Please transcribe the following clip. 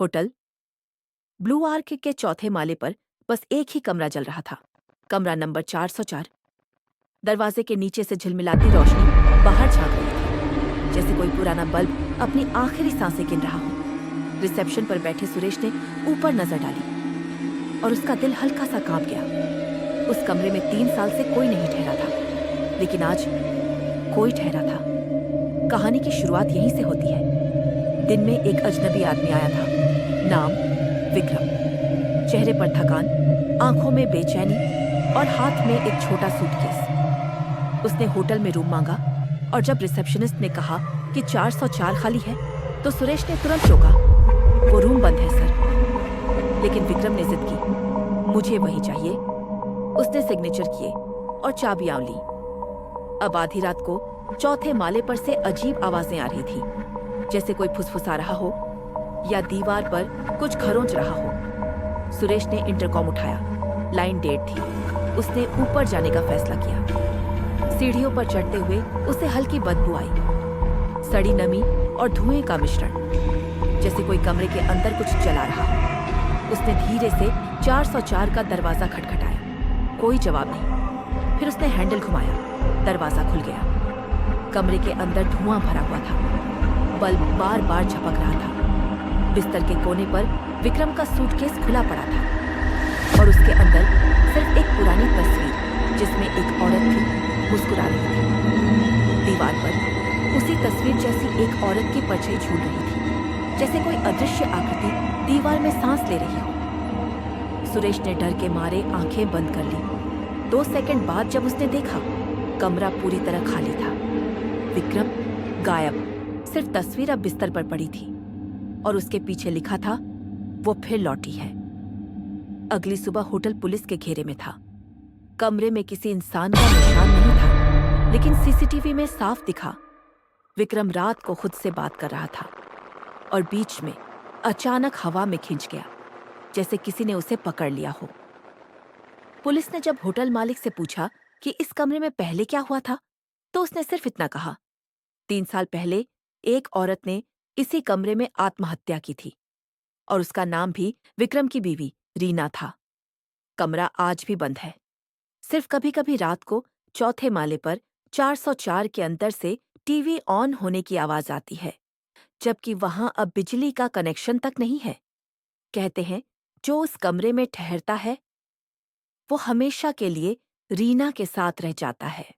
Hotel blue arc के चौथे माले पर बस एक ही कमरा जल रहा था, कमरा नंबर 404। दरवाजे के नीचे से झिलमिलाती रोशनी बाहर झांक रही थी, जैसे कोई पुराना बल्ब अपनी आखिरी सांसें गिन रहा हो। रिसेप्शन पर बैठे सुरेश ने ऊपर नजर डाली और उसका दिल हल्का सा कांप गया। उस कमरे में 3 साल से कोई नहीं ठहरा था, लेकिन आज कोई ठहरा था। कहानी की शुरुआत यहीं से होती है। दिन में एक अजनबी आदमी आया था, नाम विक्रम। चेहरे पर थकान, आंखों में बेचैनी और हाथ में एक छोटा सूटकेस। उसने होटल में रूम मांगा और जब रिसेप्शनिस्ट ने कहा कि 404 खाली है, तो सुरेश ने तुरंत टोका, वो रूम बंद है सर। लेकिन विक्रम ने जिद की, मुझे वही चाहिए। उसने सिग्नेचर किए और चाबियां ली। अब आधी रात को चौथे माले पर से अजीब आवाजें आ रही थी, जैसे कोई फुसफुसा रहा हो या दीवार पर कुछ खरोंच रहा हो। सुरेश ने इंटरकॉम उठाया। लाइन डेड थी। उसने ऊपर जाने का फैसला किया। सीढ़ियों पर चढ़ते हुए उसे हल्की बदबू आई, सड़ी नमी और धुएं का मिश्रण, जैसे कोई कमरे के अंदर कुछ जला रहा हो। उसने धीरे से 404 का दरवाजा खटखटाया। कोई जवाब नहीं। फिर उसने हैंडल घुमाया। दरवाजा खुल गया। कमरे के अंदर धुआं भरा हुआ था। बल्ब बार बार झपक रहा था। बिस्तर के कोने पर विक्रम का सूटकेस खुला पड़ा था और उसके अंदर सिर्फ एक पुरानी तस्वीर, जिसमें एक औरत थी, मुस्कुरा रही थी। दीवार पर उसी तस्वीर जैसी एक औरत की परछाई झूल रही थी, जैसे कोई अदृश्य आकृति दीवार में सांस ले रही हो। सुरेश ने डर के मारे आंखें बंद कर ली। 2 सेकंड बाद जब उसने देखा, कमरा पूरी तरह खाली था। विक्रम गायब। सिर्फ तस्वीर अब बिस्तर पर पड़ी थी और उसके पीछे लिखा था, वो फिर लौटी है। अगली सुबह होटल पुलिस के घेरे में था। कमरे में किसी इंसान का निशान नहीं था, लेकिन सीसीटीवी में साफ दिखा, विक्रम रात को खुद से बात कर रहा था और बीच में अचानक हवा में खिंच गया, जैसे किसी ने उसे पकड़ लिया हो। पुलिस ने जब होटल मालिक से पूछा कि इस कमरे में पहले क्या हुआ था, तो उसने सिर्फ इतना कहा, 3 साल पहले एक औरत ने इसी कमरे में आत्महत्या की थी और उसका नाम भी विक्रम की बीवी रीना था। कमरा आज भी बंद है। सिर्फ कभी कभी रात को चौथे माले पर 404 के अंदर से टीवी ऑन होने की आवाज आती है, जबकि वहां अब बिजली का कनेक्शन तक नहीं है। कहते हैं, जो उस कमरे में ठहरता है, वो हमेशा के लिए रीना के साथ रह जाता है।